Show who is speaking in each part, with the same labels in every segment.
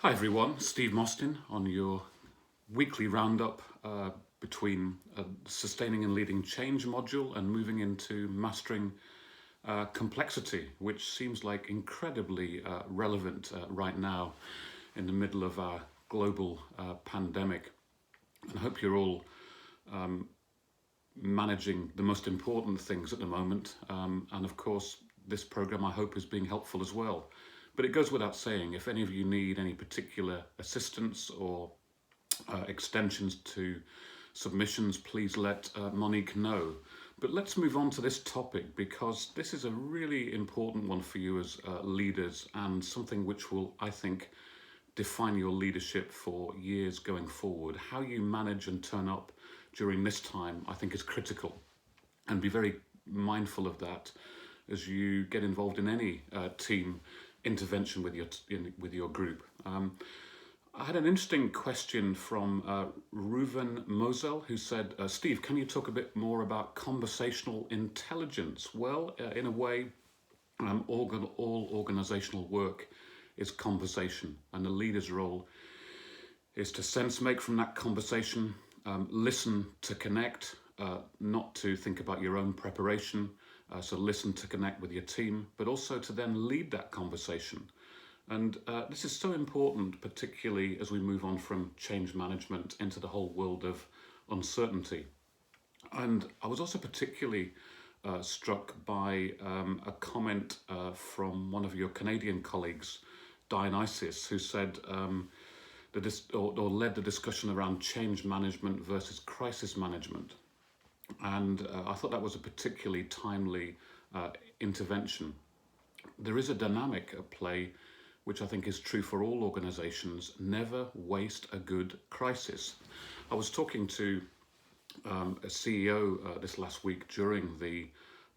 Speaker 1: Hi everyone, Steve Mostyn on your weekly roundup between sustaining and leading change module and moving into mastering complexity, which seems like incredibly relevant right now in the middle of our global pandemic. And I hope you're all managing the most important things at the moment. And of course, this program I hope is being helpful as well. But it goes without saying, if any of you need any particular assistance or extensions to submissions, please let Monique know. But let's move on to this topic because this is a really important one for you as leaders and something which will, I think, define your leadership for years going forward. How you manage and turn up during this time, I think, is critical. And be very mindful of that as you get involved in any team intervention with your group. I had an interesting question from Reuven Mosel, who said, Steve, can you talk a bit more about conversational intelligence? Well, in a way, all organizational work is conversation, and the leader's role is to sense make from that conversation, listen to connect, not to think about your own preparation, so listen to connect with your team, but also to then lead that conversation. And this is so important, particularly as we move on from change management into the whole world of uncertainty. And I was also particularly struck by a comment from one of your Canadian colleagues, Dionysus, who said, led the discussion around change management versus crisis management. And I thought that was a particularly timely intervention. There is a dynamic at play which I think is true for all organizations: never waste a good crisis. I was talking to a CEO this last week during the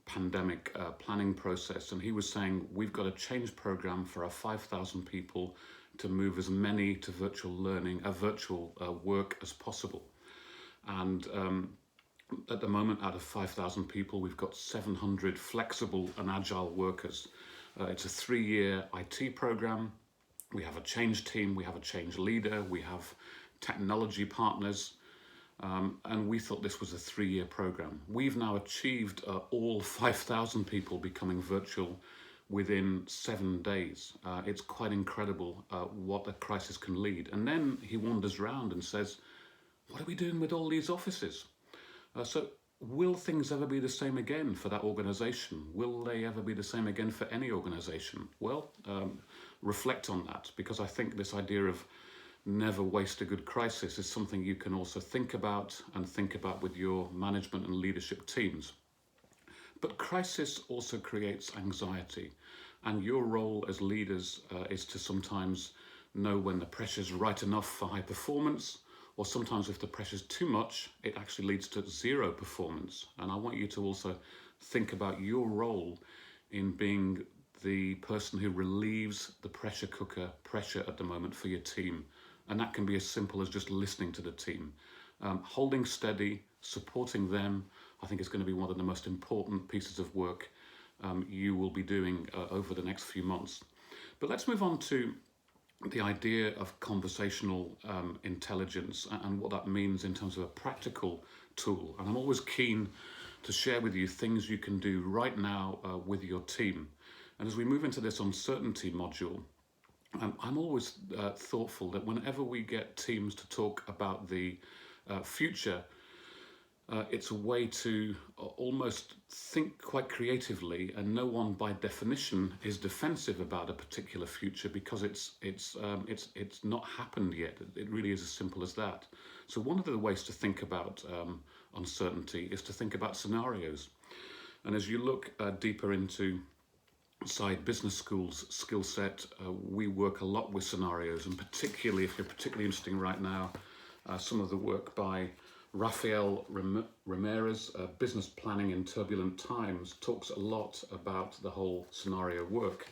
Speaker 1: pandemic planning process, and he was saying we've got a change program for our 5,000 people to move as many to virtual learning, virtual work as possible. And at the moment, out of 5,000 people, we've got 700 flexible and agile workers. It's a 3-year IT program. We have a change team, we have a change leader, we have technology partners, and we thought this was a 3-year program. We've now achieved all 5,000 people becoming virtual within 7 days. It's quite incredible what a crisis can lead. And then he wanders around and says, what are we doing with all these offices? So will things ever be the same again for that organization? Will they ever be the same again for any organization? Well, reflect on that, because I think this idea of never waste a good crisis is something you can also think about with your management and leadership teams. But crisis also creates anxiety, and your role as leaders is to sometimes know when the pressure's right enough for high performance, or sometimes if the pressure's too much, it actually leads to zero performance. And I want you to also think about your role in being the person who relieves the pressure cooker pressure at the moment for your team. And that can be as simple as just listening to the team. Holding steady, supporting them, I think is going to be one of the most important pieces of work you will be doing over the next few months. But let's move on to the idea of conversational intelligence and what that means in terms of a practical tool. And I'm always keen to share with you things you can do right now with your team. And as we move into this uncertainty module, I'm always thoughtful that whenever we get teams to talk about the future, it's a way to almost think quite creatively, and no one by definition is defensive about a particular future because it's not happened yet. It really is as simple as that. So one of the ways to think about uncertainty is to think about scenarios. And as you look deeper into Saïd Business School's skill set, we work a lot with scenarios, and particularly if you're particularly interested right now, some of the work by Rafael Ramirez, Business Planning in Turbulent Times, talks a lot about the whole scenario work.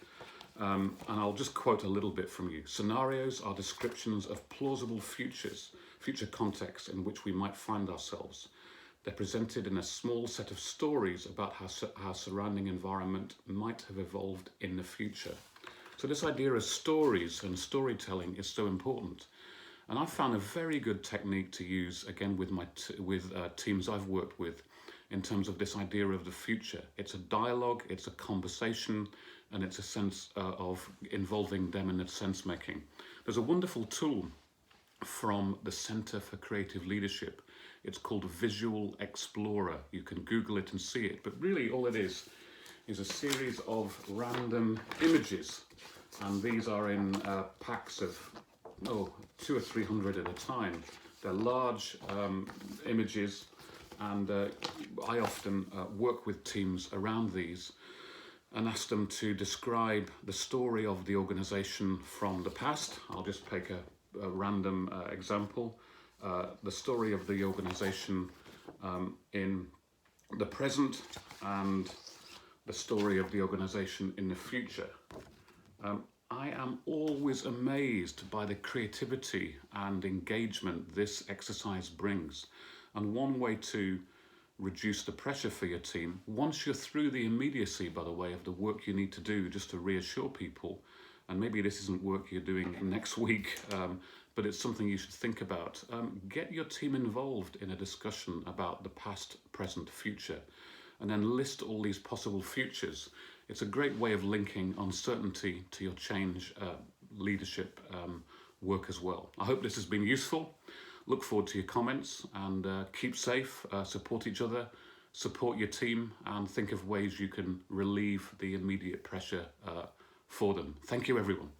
Speaker 1: And I'll just quote a little bit from you. Scenarios are descriptions of plausible future contexts in which we might find ourselves. They're presented in a small set of stories about how surrounding environment might have evolved in the future. So this idea of stories and storytelling is so important. And I found a very good technique to use again with teams I've worked with in terms of this idea of the future. It's a dialogue, it's a conversation, and it's a sense of involving them in the sense making. There's a wonderful tool from the Center for Creative Leadership. It's called Visual Explorer. You can Google it and see it, but really all it is a series of random images, and these are in packs of 200 or 300 at a time. They're large images, and I often work with teams around these and ask them to describe the story of the organization from the past. I'll just pick a random example. The story of the organization in the present, and the story of the organization in the future. I am always amazed by the creativity and engagement this exercise brings. And one way to reduce the pressure for your team, once you're through the immediacy, by the way, of the work you need to do, just to reassure people, and maybe this isn't work you're doing next week, but it's something you should think about. Get your team involved in a discussion about the past, present, future, and then list all these possible futures. It's a great way of linking uncertainty to your change leadership work as well. I hope this has been useful. Look forward to your comments, and keep safe, support each other, support your team, and think of ways you can relieve the immediate pressure for them. Thank you, everyone.